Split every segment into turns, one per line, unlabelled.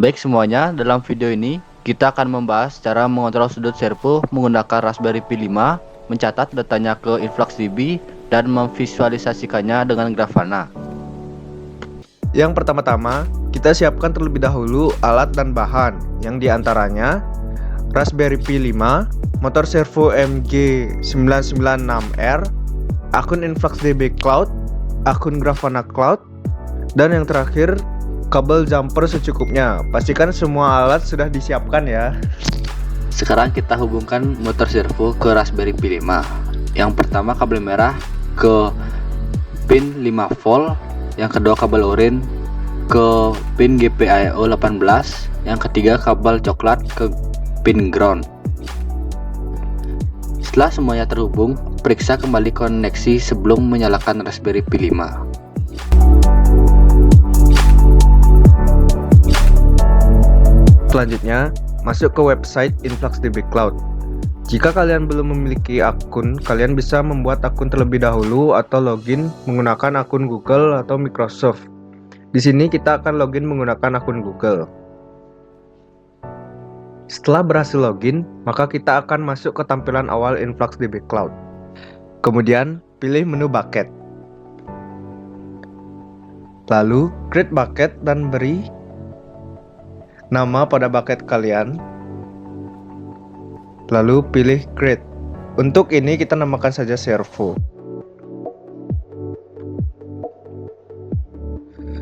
Baik semuanya, dalam video ini kita akan membahas cara mengontrol sudut servo menggunakan Raspberry Pi 5, mencatat datanya ke InfluxDB, dan memvisualisasikannya dengan Grafana.
Yang pertama-tama, kita siapkan terlebih dahulu alat dan bahan, yang diantaranya Raspberry Pi 5, motor servo MG996R, akun InfluxDB Cloud, akun Grafana Cloud, dan yang terakhir, kabel jumper secukupnya. Pastikan semua alat sudah disiapkan ya.
Sekarang kita hubungkan motor servo ke Raspberry Pi 5. Yang pertama kabel merah ke pin 5 volt, yang kedua kabel oranye ke pin GPIO 18, yang ketiga kabel coklat ke pin ground. Setelah semuanya terhubung, periksa kembali koneksi sebelum menyalakan Raspberry Pi 5.
Selanjutnya, masuk ke website InfluxDB Cloud. Jika kalian belum memiliki akun, kalian bisa membuat akun terlebih dahulu atau login menggunakan akun Google atau Microsoft. Di sini kita akan login menggunakan akun Google. Setelah berhasil login, maka kita akan masuk ke tampilan awal InfluxDB Cloud. Kemudian, pilih menu bucket. Lalu, create bucket dan beri nama pada bucket kalian. Lalu pilih create. Untuk ini kita namakan saja servo.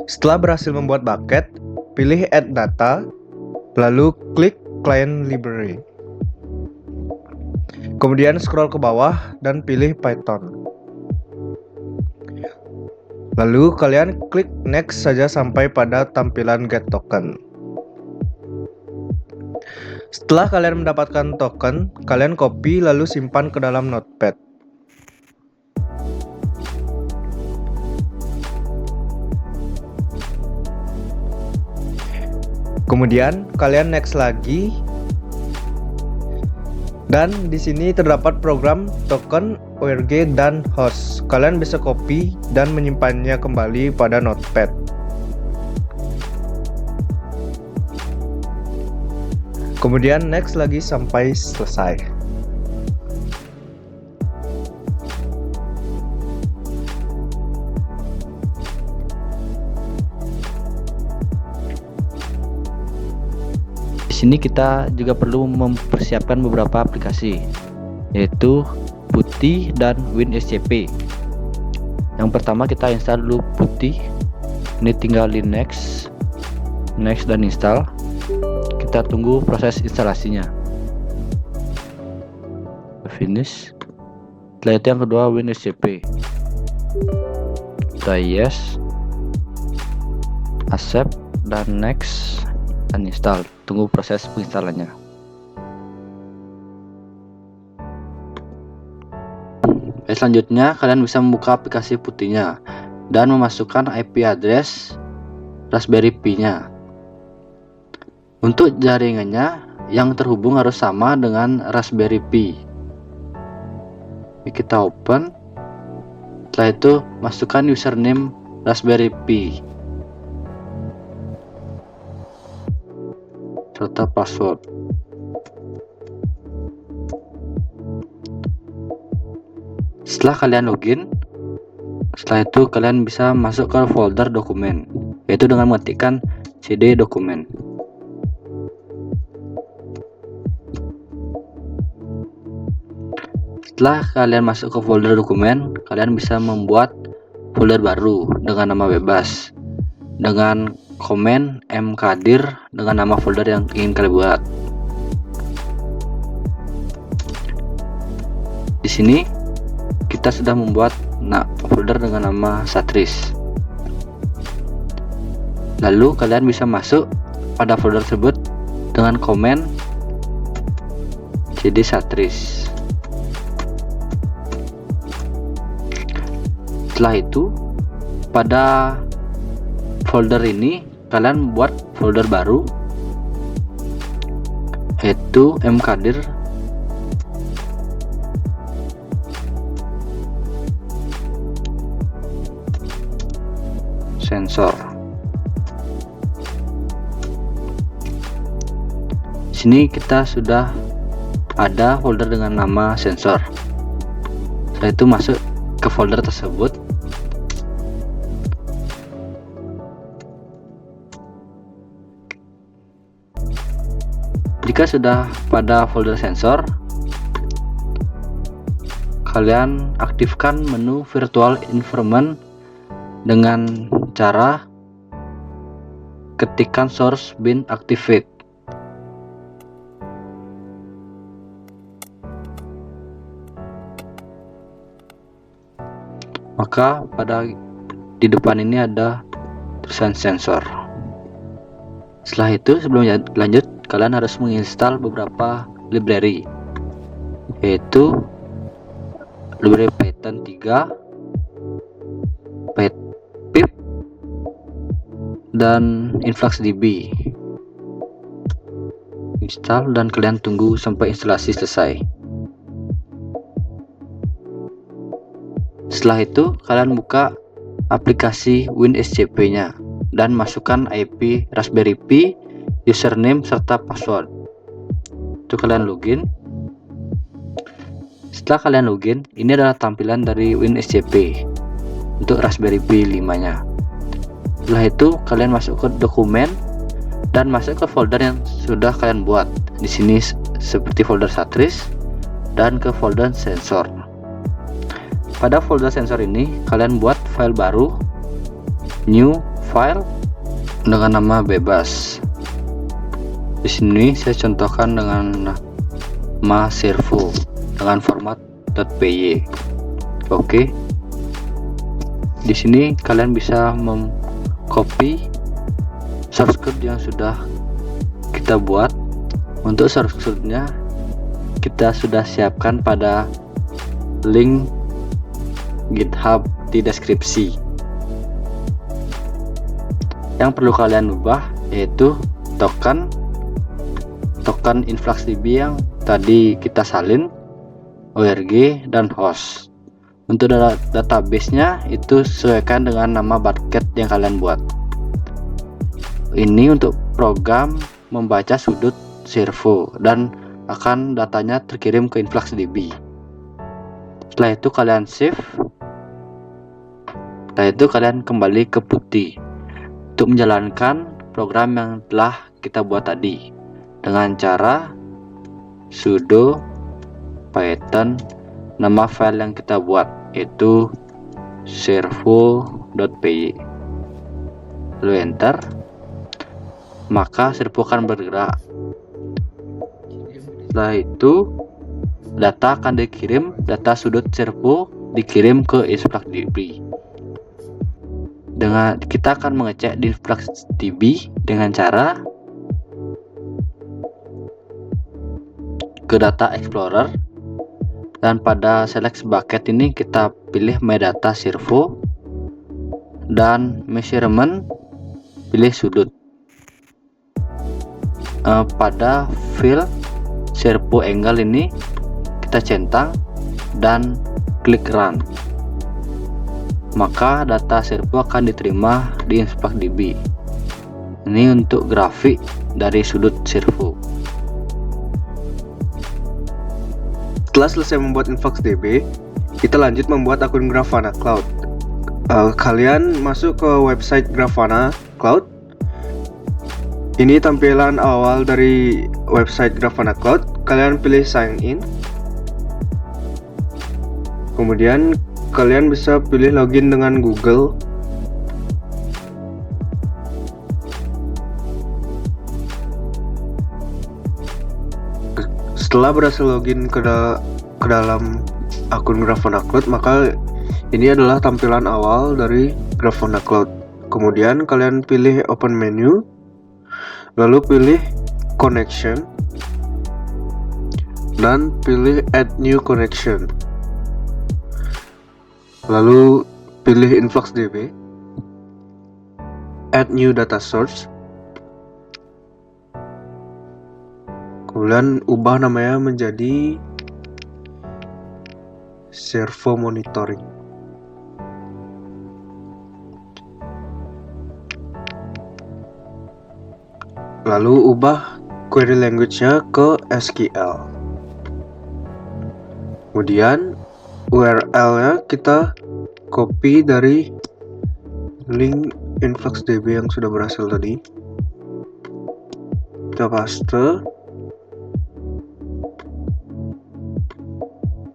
Setelah berhasil membuat bucket, pilih add data, lalu klik client library. Kemudian scroll ke bawah dan pilih Python. Lalu kalian klik next saja sampai pada tampilan get token. Setelah kalian mendapatkan token, kalian copy lalu simpan ke dalam notepad. Kemudian kalian next lagi. Dan di sini terdapat program token, ORG, dan host. Kalian bisa copy dan menyimpannya kembali pada notepad. Kemudian next lagi sampai selesai.
Di sini kita juga perlu mempersiapkan beberapa aplikasi, yaitu PuTTY dan WinSCP. Yang pertama kita install dulu PuTTY. Ini tinggal di next dan install. Kita tunggu proses instalasinya. Finish. Setelah itu yang kedua WinSCP. Kita yes, accept, dan next, dan install. Tunggu proses penginstalannya. Selanjutnya kalian bisa membuka aplikasi PuTTY-nya dan memasukkan IP address Raspberry Pi-nya. Untuk jaringannya yang terhubung harus sama dengan Raspberry Pi. Ini kita open. Setelah itu masukkan username Raspberry Pi serta password. Setelah kalian login, setelah itu kalian bisa masuk ke folder dokumen, yaitu dengan mengetikkan cd dokumen. Setelah kalian masuk ke folder dokumen, kalian bisa membuat folder baru dengan nama bebas, dengan komen mkdir dengan nama folder yang ingin kalian buat. Di sini kita sudah membuat folder dengan nama Satris. Lalu kalian bisa masuk pada folder tersebut dengan komen cd Satris. Setelah itu, pada folder ini kalian buat folder baru, yaitu mkdir sensor. Sini kita sudah ada folder dengan nama sensor. Setelah itu masuk ke folder tersebut. Jika sudah pada folder sensor, kalian aktifkan menu virtual environment dengan cara ketikkan source bin activate. Maka di depan ini ada tulisan sensor. Setelah itu, sebelum lanjut, kalian harus menginstal beberapa library, yaitu library Python 3, pip, dan InfluxDB. Install dan kalian tunggu sampai instalasi selesai. Setelah itu, kalian buka aplikasi WinSCP nya dan masukkan IP Raspberry Pi, username serta password. Itu kalian login. Setelah kalian login, ini adalah tampilan dari WinSCP untuk Raspberry Pi 5 nya. Setelah itu, kalian masuk ke dokumen dan masuk ke folder yang sudah kalian buat. Di sini seperti folder Satris dan ke folder sensor. Pada folder sensor ini, kalian buat file baru, new file dengan nama bebas. Di sini saya contohkan dengan nama servo dengan format .py. Oke. Di sini kalian bisa copy source code yang sudah kita buat. Untuk source code-nya kita sudah siapkan pada link GitHub di deskripsi. Yang perlu kalian ubah yaitu token InfluxDB yang tadi kita salin, ORG dan host. Untuk database-nya itu sesuaikan dengan nama bucket yang kalian buat. Ini untuk program membaca sudut servo dan akan datanya terkirim ke InfluxDB. Setelah itu kalian save. Setelah itu kalian kembali ke Putih untuk menjalankan program yang telah kita buat tadi dengan cara sudo python nama file yang kita buat, yaitu servo.py. Lalu enter, maka servo akan bergerak. Setelah itu data akan dikirim, data sudut servo dikirim ke InfluxDB. Kita akan mengecek di InfluxDB dengan cara ke data explorer, dan pada select bucket ini kita pilih metadata servo dan measurement pilih sudut. Pada field servo angle ini kita centang dan klik run, maka data servo akan diterima di InfluxDB. Ini untuk grafik dari sudut servo.
Setelah selesai membuat InfluxDB, kita lanjut membuat akun Grafana Cloud. Kalian masuk ke website Grafana Cloud. Ini tampilan awal dari website Grafana Cloud. Kalian pilih sign in. Kemudian kalian bisa pilih login dengan Google. Setelah berhasil login ke dalam akun Grafana Cloud, maka ini adalah tampilan awal dari Grafana Cloud. Kemudian kalian pilih open menu, lalu pilih connection dan pilih add new connection. Lalu pilih InfluxDB, add new data source, kemudian ubah namanya menjadi servo monitoring. Lalu ubah query language-nya ke SQL. Kemudian URL-nya kita copy dari link InfluxDB yang sudah berhasil tadi. Kita paste.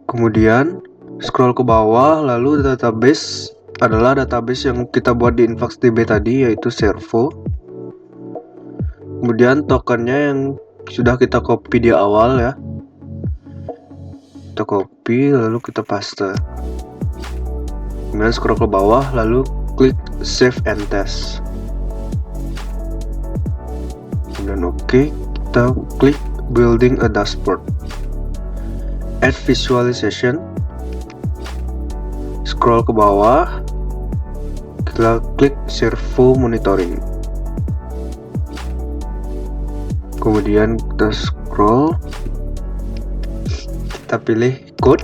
Kemudian scroll ke bawah, lalu database adalah database yang kita buat di InfluxDB tadi, yaitu Servo. Kemudian tokennya yang sudah kita copy di awal ya. Kita copy lalu kita paste. Kemudian scroll ke bawah lalu klik save and test. Kemudian oke, kita klik building a dashboard. Add visualization. Scroll ke bawah. Kita klik servo monitoring. Kemudian kita scroll. Kita pilih code,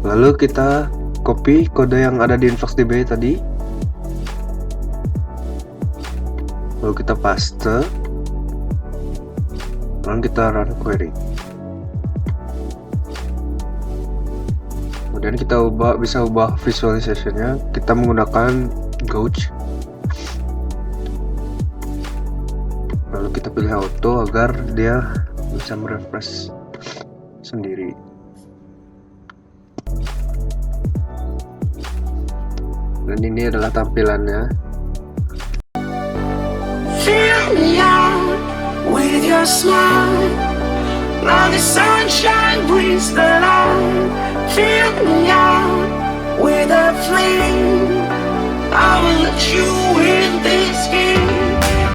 lalu kita copy kode yang ada di InfluxDB tadi, lalu kita paste, lalu kita run query. Kemudian kita bisa ubah visualisasinya, kita menggunakan Gauge, lalu kita pilih auto agar dia bisa merefresh sendiri. Dan ini adalah tampilannya.
Fill me out with your smile. Now the sunshine brings the light. Fill me out with a flame. I will let you in this game.